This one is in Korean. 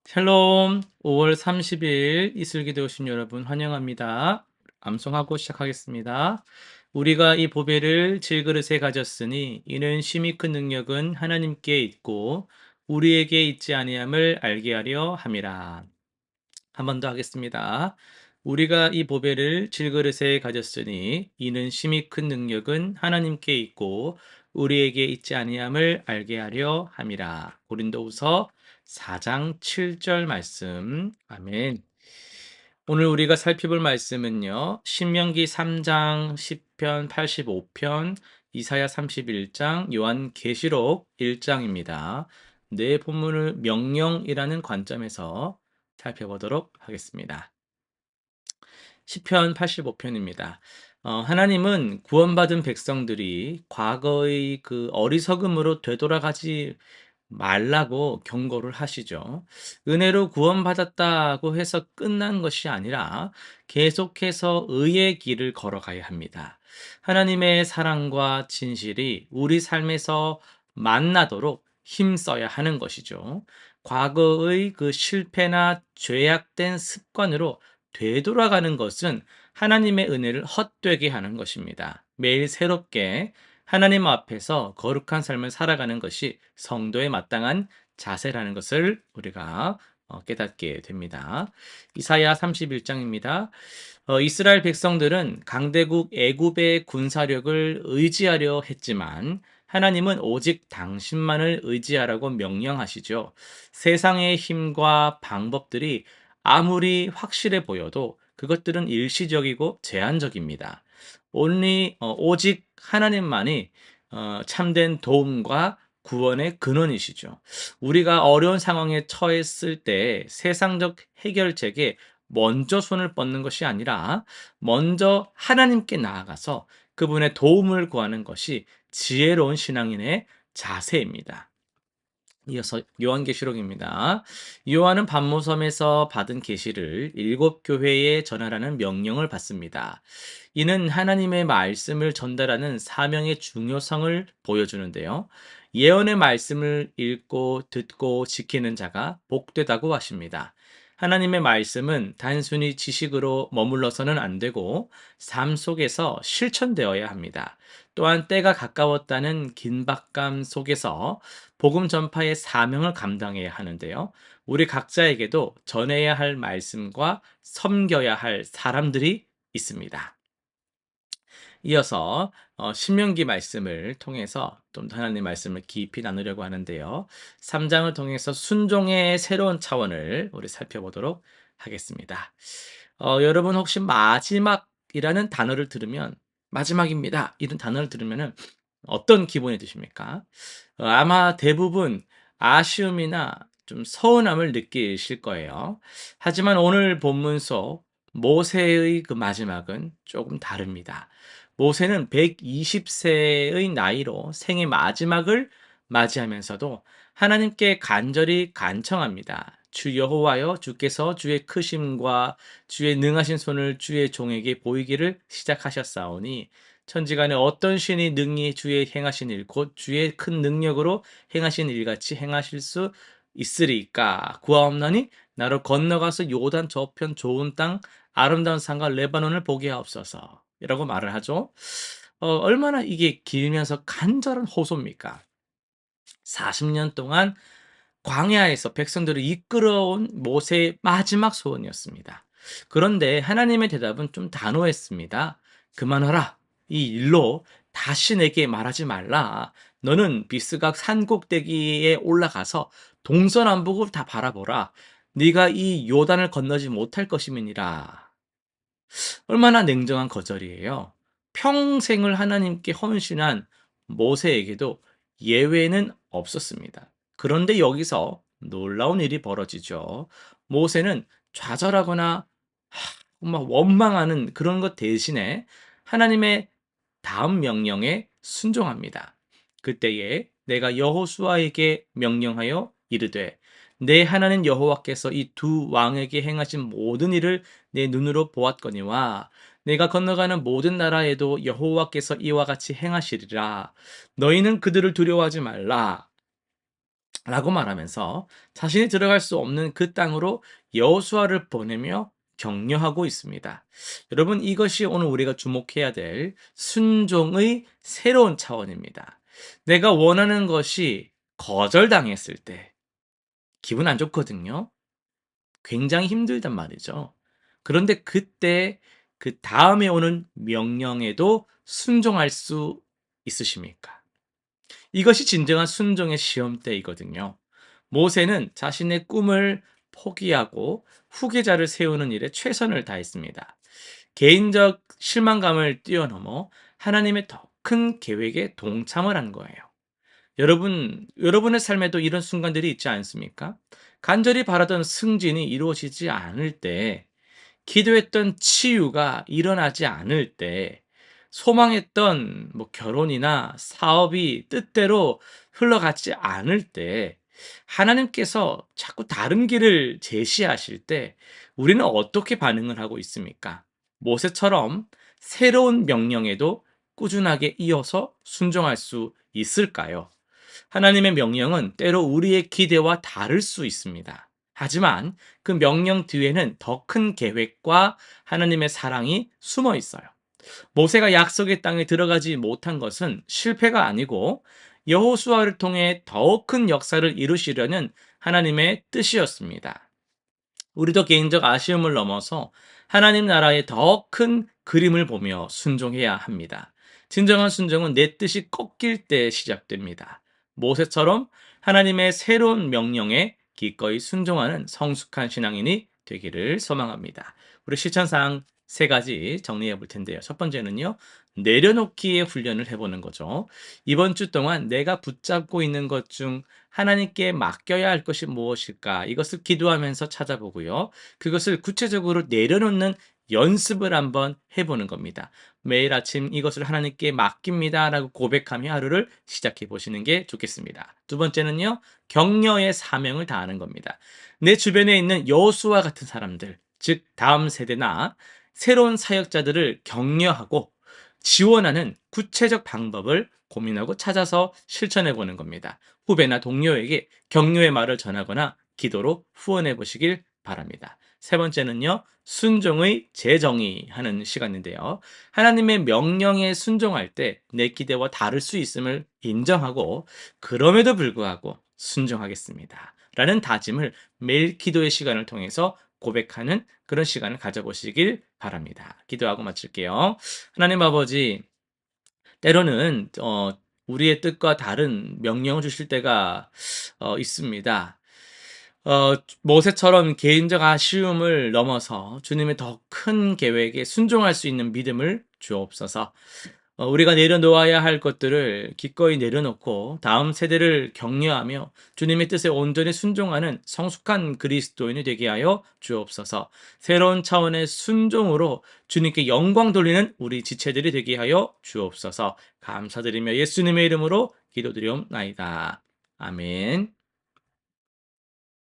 샬롬, 5월 30일 이슬기도 오신 여러분 환영합니다. 암송하고 시작하겠습니다. 우리가 이 보배를 질그릇에 가졌으니 이는 심히 큰 능력은 하나님께 있고 우리에게 있지 아니함을 알게 하려 함이라. 한 번 더 하겠습니다. 우리가 이 보배를 질그릇에 가졌으니 이는 심히 큰 능력은 하나님께 있고 우리에게 있지 아니함을 알게 하려 함이라. 고린도후서 4장 7절 말씀. 아멘. 오늘 우리가 살펴볼 말씀은요. 신명기 3장, 시편 85편, 이사야 31장, 요한계시록 1장입니다. 네 본문을 명령이라는 관점에서 살펴보도록 하겠습니다. 시편 85편입니다. 하나님은 구원받은 백성들이 과거의 그 어리석음으로 되돌아가지 말라고 경고를 하시죠. 은혜로 구원받았다고 해서 끝난 것이 아니라 계속해서 의의 길을 걸어가야 합니다. 하나님의 사랑과 진실이 우리 삶에서 만나도록 힘써야 하는 것이죠. 과거의 그 실패나 죄악된 습관으로 되돌아가는 것은 하나님의 은혜를 헛되게 하는 것입니다. 매일 새롭게 하나님 앞에서 거룩한 삶을 살아가는 것이 성도의 마땅한 자세라는 것을 우리가 깨닫게 됩니다. 이사야 31장입니다. 이스라엘 백성들은 강대국 애굽의 군사력을 의지하려 했지만 하나님은 오직 당신만을 의지하라고 명령하시죠. 세상의 힘과 방법들이 아무리 확실해 보여도 그것들은 일시적이고 제한적입니다. 오직 하나님만이 참된 도움과 구원의 근원이시죠. 우리가 어려운 상황에 처했을 때 세상적 해결책에 먼저 손을 뻗는 것이 아니라 먼저 하나님께 나아가서 그분의 도움을 구하는 것이 지혜로운 신앙인의 자세입니다. 이어서 요한계시록입니다. 요한은 반모섬에서 받은 계시를 7교회에 전하라는 명령을 받습니다. 이는 하나님의 말씀을 전달하는 사명의 중요성을 보여주는데요. 예언의 말씀을 읽고 듣고 지키는 자가 복되다고 하십니다. 하나님의 말씀은 단순히 지식으로 머물러서는 안 되고 삶 속에서 실천되어야 합니다. 또한 때가 가까웠다는 긴박감 속에서 복음 전파의 사명을 감당해야 하는데요. 우리 각자에게도 전해야 할 말씀과 섬겨야 할 사람들이 있습니다. 이어서 신명기 말씀을 통해서 좀 더 하나님의 말씀을 깊이 나누려고 하는데요. 3장을 통해서 순종의 새로운 차원을 우리 살펴보도록 하겠습니다. 여러분 혹시 마지막이라는 단어를 들으면 마지막입니다. 이런 단어를 들으면 어떤 기분이 드십니까? 아마 대부분 아쉬움이나 좀 서운함을 느끼실 거예요. 하지만 오늘 본문 속 모세의 그 마지막은 조금 다릅니다. 모세는 120세의 나이로 생의 마지막을 맞이하면서도 하나님께 간절히 간청합니다. 주 여호와여, 주께서 주의 크심과 주의 능하신 손을 주의 종에게 보이기를 시작하셨사오니 천지간에 어떤 신이 능히 주의 행하신 일, 곧 주의 큰 능력으로 행하신 일같이 행하실 수 있으리까? 구하옵나니 나로 건너가서 요단 저편 좋은 땅 아름다운 산과 레바논을 보게 하옵소서. 이라고 말을 하죠. 얼마나 이게 길면서 간절한 호소입니까? 40년 동안 광야에서 백성들을 이끌어온 모세의 마지막 소원이었습니다. 그런데 하나님의 대답은 좀 단호했습니다. 그만하라. 이 일로 다시 내게 말하지 말라. 너는 비스각 산꼭대기에 올라가서 동서남북을 다 바라보라. 네가 이 요단을 건너지 못할 것임이니라. 얼마나 냉정한 거절이에요. 평생을 하나님께 헌신한 모세에게도 예외는 없었습니다. 그런데 여기서 놀라운 일이 벌어지죠. 모세는 좌절하거나 막 원망하는 그런 것 대신에 하나님의 다음 명령에 순종합니다. 그때에 내가 여호수아에게 명령하여 이르되 내 하나님 여호와께서 이 두 왕에게 행하신 모든 일을 내 눈으로 보았거니와 내가 건너가는 모든 나라에도 여호와께서 이와 같이 행하시리라. 너희는 그들을 두려워하지 말라. 라고 말하면서 자신이 들어갈 수 없는 그 땅으로 여호수아를 보내며 격려하고 있습니다. 여러분, 이것이 오늘 우리가 주목해야 될 순종의 새로운 차원입니다. 내가 원하는 것이 거절당했을 때 기분 안 좋거든요. 굉장히 힘들단 말이죠. 그런데 그때 그 다음에 오는 명령에도 순종할 수 있으십니까? 이것이 진정한 순종의 시험대이거든요. 모세는 자신의 꿈을 포기하고 후계자를 세우는 일에 최선을 다했습니다. 개인적 실망감을 뛰어넘어 하나님의 더 큰 계획에 동참을 한 거예요. 여러분의 삶에도 이런 순간들이 있지 않습니까? 간절히 바라던 승진이 이루어지지 않을 때, 기도했던 치유가 일어나지 않을 때, 소망했던 결혼이나 사업이 뜻대로 흘러가지 않을 때, 하나님께서 자꾸 다른 길을 제시하실 때 우리는 어떻게 반응을 하고 있습니까? 모세처럼 새로운 명령에도 꾸준하게 이어서 순종할 수 있을까요? 하나님의 명령은 때로 우리의 기대와 다를 수 있습니다. 하지만 그 명령 뒤에는 더 큰 계획과 하나님의 사랑이 숨어 있어요. 모세가 약속의 땅에 들어가지 못한 것은 실패가 아니고 여호수아를 통해 더 큰 역사를 이루시려는 하나님의 뜻이었습니다. 우리도 개인적 아쉬움을 넘어서 하나님 나라의 더 큰 그림을 보며 순종해야 합니다. 진정한 순종은 내 뜻이 꺾일 때 시작됩니다. 모세처럼 하나님의 새로운 명령에 기꺼이 순종하는 성숙한 신앙인이 되기를 소망합니다. 우리 실천사항 세 가지 정리해 볼 텐데요. 첫 번째는요, 내려놓기의 훈련을 해보는 거죠. 이번 주 동안 내가 붙잡고 있는 것 중 하나님께 맡겨야 할 것이 무엇일까? 이것을 기도하면서 찾아보고요. 그것을 구체적으로 내려놓는 연습을 한번 해보는 겁니다. 매일 아침 이것을 하나님께 맡깁니다 라고 고백하며 하루를 시작해 보시는 게 좋겠습니다. 두 번째는요, 격려의 사명을 다하는 겁니다. 내 주변에 있는 여호수아 같은 사람들, 즉 다음 세대나 새로운 사역자들을 격려하고 지원하는 구체적 방법을 고민하고 찾아서 실천해 보는 겁니다. 후배나 동료에게 격려의 말을 전하거나 기도로 후원해 보시길 바랍니다. 세 번째는요, 순종의 재정의하는 시간인데요. 하나님의 명령에 순종할 때 내 기대와 다를 수 있음을 인정하고, 그럼에도 불구하고 순종하겠습니다 라는 다짐을 매일 기도의 시간을 통해서 고백하는 그런 시간을 가져보시길 바랍니다. 기도하고 마칠게요. 하나님 아버지, 때로는 우리의 뜻과 다른 명령을 주실 때가 있습니다. 모세처럼 개인적 아쉬움을 넘어서 주님의 더 큰 계획에 순종할 수 있는 믿음을 주옵소서. 우리가 내려놓아야 할 것들을 기꺼이 내려놓고 다음 세대를 격려하며 주님의 뜻에 온전히 순종하는 성숙한 그리스도인이 되게 하여 주옵소서. 새로운 차원의 순종으로 주님께 영광 돌리는 우리 지체들이 되게 하여 주옵소서. 감사드리며 예수님의 이름으로 기도드리옵나이다. 아멘.